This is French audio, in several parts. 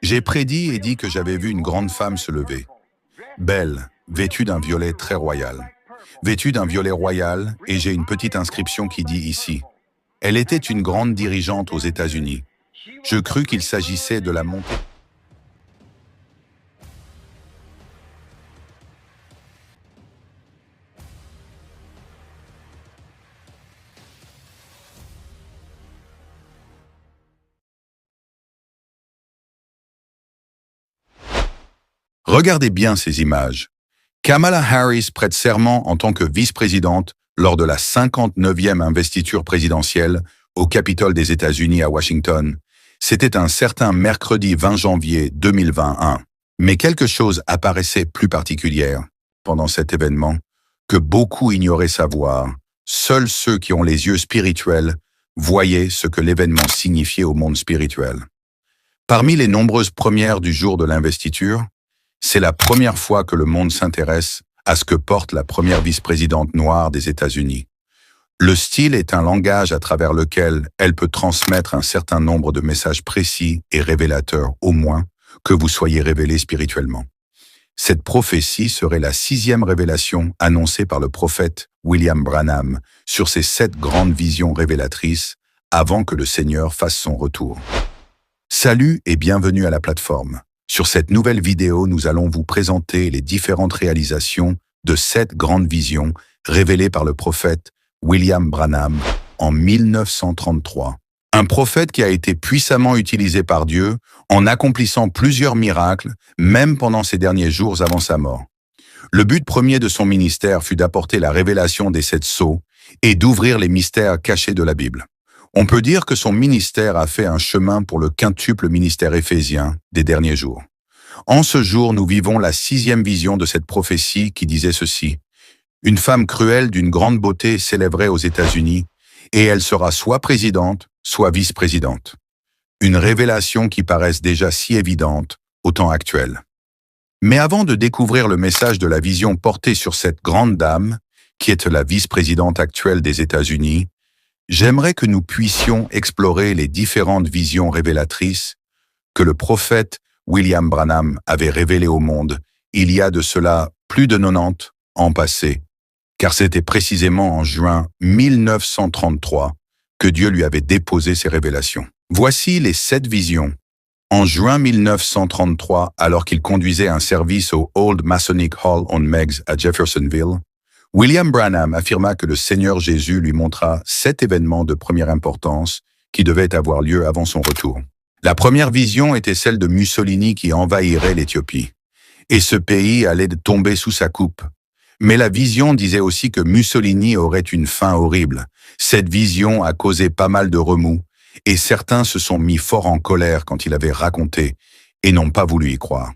J'ai prédit et dit que j'avais vu une grande femme se lever, belle, vêtue d'un violet très royal. Vêtue d'un violet royal, et j'ai une petite inscription qui dit ici « Elle était une grande dirigeante aux États-Unis. Je crus qu'il s'agissait de la montée. » Regardez bien ces images. Kamala Harris prête serment en tant que vice-présidente lors de la 59e investiture présidentielle au Capitole des États-Unis à Washington. C'était un certain mercredi 20 janvier 2021. Mais quelque chose apparaissait plus particulière pendant cet événement que beaucoup ignoraient savoir. Seuls ceux qui ont les yeux spirituels voyaient ce que l'événement signifiait au monde spirituel. Parmi les nombreuses premières du jour de l'investiture, c'est la première fois que le monde s'intéresse à ce que porte la première vice-présidente noire des États-Unis. Le style est un langage à travers lequel elle peut transmettre un certain nombre de messages précis et révélateurs, au moins, que vous soyez révélé spirituellement. Cette prophétie serait la 6e révélation annoncée par le prophète William Branham sur ses 7 grandes visions révélatrices avant que le Seigneur fasse son retour. Salut et bienvenue à la plateforme. Sur cette nouvelle vidéo, nous allons vous présenter les différentes réalisations de 7 grandes visions révélées par le prophète William Branham en 1933. Un prophète qui a été puissamment utilisé par Dieu en accomplissant plusieurs miracles, même pendant ses derniers jours avant sa mort. Le but premier de son ministère fut d'apporter la révélation des 7 sceaux et d'ouvrir les mystères cachés de la Bible. On peut dire que son ministère a fait un chemin pour le quintuple ministère éphésien des derniers jours. En ce jour, nous vivons la 6e vision de cette prophétie qui disait ceci. Une femme cruelle d'une grande beauté s'élèverait aux États-Unis et elle sera soit présidente, soit vice-présidente. Une révélation qui paraisse déjà si évidente au temps actuel. Mais avant de découvrir le message de la vision portée sur cette grande dame, qui est la vice-présidente actuelle des États-Unis, j'aimerais que nous puissions explorer les différentes visions révélatrices que le prophète William Branham avait révélées au monde il y a de cela plus de 90 ans passés, car c'était précisément en juin 1933 que Dieu lui avait déposé ses révélations. Voici les 7 visions. En juin 1933, alors qu'il conduisait un service au Old Masonic Hall on Meigs à Jeffersonville, William Branham affirma que le Seigneur Jésus lui montra 7 événements de première importance qui devaient avoir lieu avant son retour. La première vision était celle de Mussolini qui envahirait l'Éthiopie. Et ce pays allait tomber sous sa coupe. Mais la vision disait aussi que Mussolini aurait une fin horrible. Cette vision a causé pas mal de remous, et certains se sont mis fort en colère quand il avait raconté et n'ont pas voulu y croire.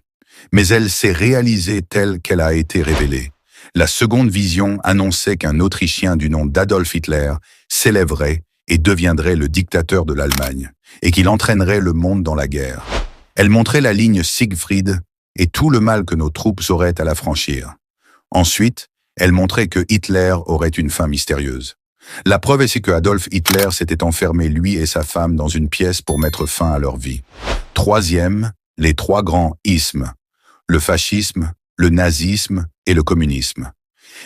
Mais elle s'est réalisée telle qu'elle a été révélée. La seconde vision annonçait qu'un Autrichien du nom d'Adolf Hitler s'élèverait et deviendrait le dictateur de l'Allemagne, et qu'il entraînerait le monde dans la guerre. Elle montrait la ligne Siegfried et tout le mal que nos troupes auraient à la franchir. Ensuite, elle montrait que Hitler aurait une fin mystérieuse. La preuve est que Adolf Hitler s'était enfermé lui et sa femme dans une pièce pour mettre fin à leur vie. Troisième, les 3 grands ismes, le fascisme, le nazisme et le communisme.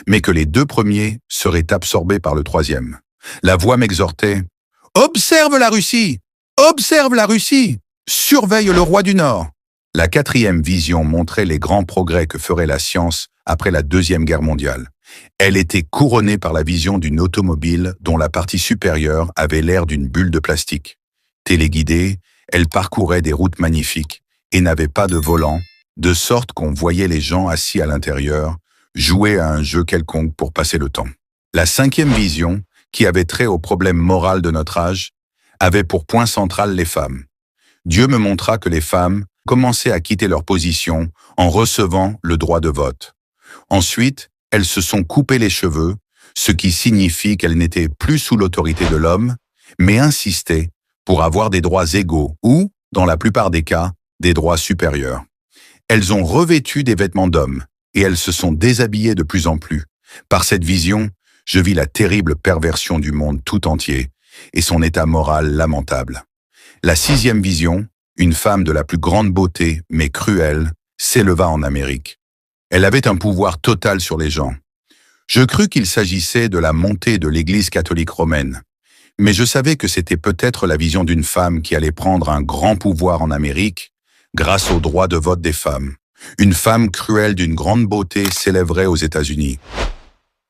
Mais que les 2 premiers seraient absorbés par le 3e. La voix m'exhortait « Observe la Russie! Observe la Russie! Surveille le roi du Nord !» La 4e vision montrait les grands progrès que ferait la science après la 2e Guerre mondiale. Elle était couronnée par la vision d'une automobile dont la partie supérieure avait l'air d'une bulle de plastique. Téléguidée, elle parcourait des routes magnifiques et n'avait pas de volant, de sorte qu'on voyait les gens assis à l'intérieur jouer à un jeu quelconque pour passer le temps. La 5e vision, qui avait trait au problème moral de notre âge, avait pour point central les femmes. Dieu me montra que les femmes commençaient à quitter leur position en recevant le droit de vote. Ensuite, elles se sont coupées les cheveux, ce qui signifie qu'elles n'étaient plus sous l'autorité de l'homme, mais insistaient pour avoir des droits égaux ou, dans la plupart des cas, des droits supérieurs. Elles ont revêtu des vêtements d'hommes et elles se sont déshabillées de plus en plus. Par cette vision, je vis la terrible perversion du monde tout entier et son état moral lamentable. La 6e vision, une femme de la plus grande beauté, mais cruelle, s'éleva en Amérique. Elle avait un pouvoir total sur les gens. Je crus qu'il s'agissait de la montée de l'Église catholique romaine. Mais je savais que c'était peut-être la vision d'une femme qui allait prendre un grand pouvoir en Amérique grâce au droit de vote des femmes. Une femme cruelle d'une grande beauté s'élèverait aux États-Unis.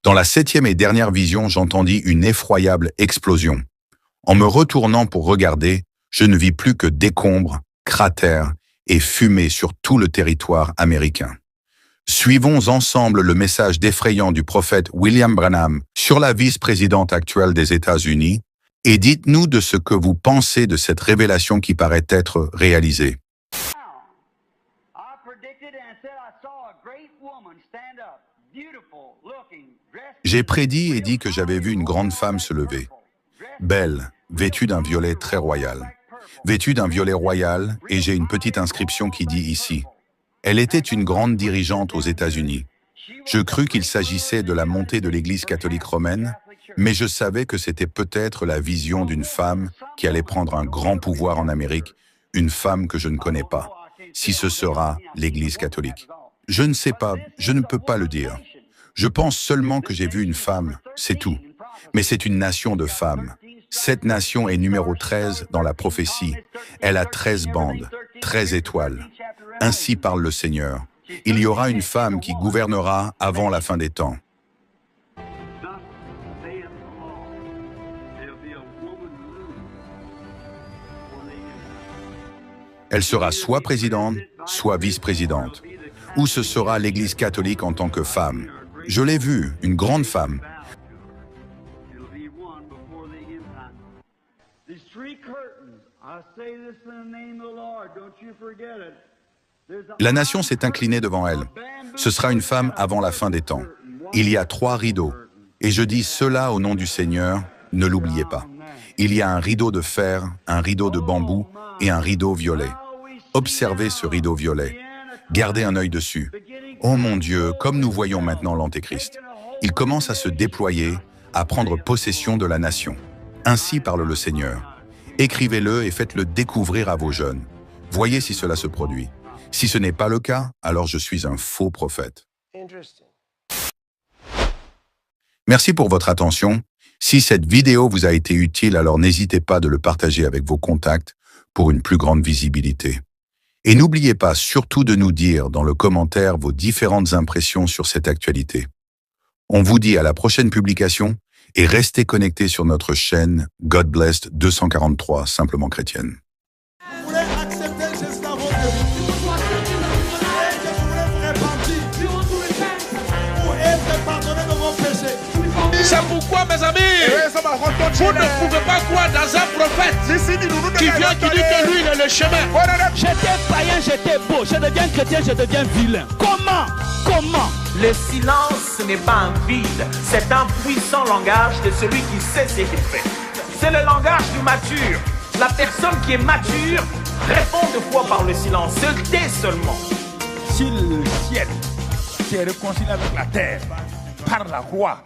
Dans la 7e et dernière vision, j'entendis une effroyable explosion. En me retournant pour regarder, je ne vis plus que décombres, cratères et fumée sur tout le territoire américain. Suivons ensemble le message défrayant du prophète William Branham sur la vice-présidente actuelle des États-Unis et dites-nous de ce que vous pensez de cette révélation qui paraît être réalisée. J'ai prédit et dit que j'avais vu une grande femme se lever, belle, vêtue d'un violet très royal. Vêtue d'un violet royal, et j'ai une petite inscription qui dit ici. Elle était une grande dirigeante aux États-Unis. Je crus qu'il s'agissait de la montée de l'Église catholique romaine, mais je savais que c'était peut-être la vision d'une femme qui allait prendre un grand pouvoir en Amérique, une femme que je ne connais pas, si ce sera l'Église catholique. Je ne sais pas, je ne peux pas le dire. Je pense seulement que j'ai vu une femme, c'est tout. Mais c'est une nation de femmes. Cette nation est numéro 13 dans la prophétie. Elle a 13 bandes, 13 étoiles. Ainsi parle le Seigneur. Il y aura une femme qui gouvernera avant la fin des temps. Elle sera soit présidente, soit vice-présidente. Ou ce sera l'Église catholique en tant que femme. Je l'ai vue, une grande femme. La nation s'est inclinée devant elle. Ce sera une femme avant la fin des temps. Il y a 3 rideaux. Et je dis cela au nom du Seigneur, ne l'oubliez pas. Il y a un rideau de fer, un rideau de bambou et un rideau violet. Observez ce rideau violet. Gardez un œil dessus. Oh mon Dieu, comme nous voyons maintenant l'Antéchrist. Il commence à se déployer, à prendre possession de la nation. Ainsi parle le Seigneur. Écrivez-le et faites-le découvrir à vos jeunes. Voyez si cela se produit. Si ce n'est pas le cas, alors je suis un faux prophète. Merci pour votre attention. Si cette vidéo vous a été utile, alors n'hésitez pas de le partager avec vos contacts pour une plus grande visibilité. Et n'oubliez pas surtout de nous dire dans le commentaire vos différentes impressions sur cette actualité. On vous dit à la prochaine publication et restez connectés sur notre chaîne God Blessed 243 Simplement Chrétienne. C'est pourquoi, mes amis, vous ne pouvez pas croire dans un prophète qui vient, qui dit que lui, il est le chemin. J'étais païen, j'étais beau. Je deviens chrétien, je deviens vilain. Comment? Le silence n'est pas un vide, c'est un puissant langage de celui qui sait ce qu'il fait. C'est le langage du mature. La personne qui est mature répond de fois par le silence, se tait seulement. Si le ciel s'est réconcilié avec la terre par la croix,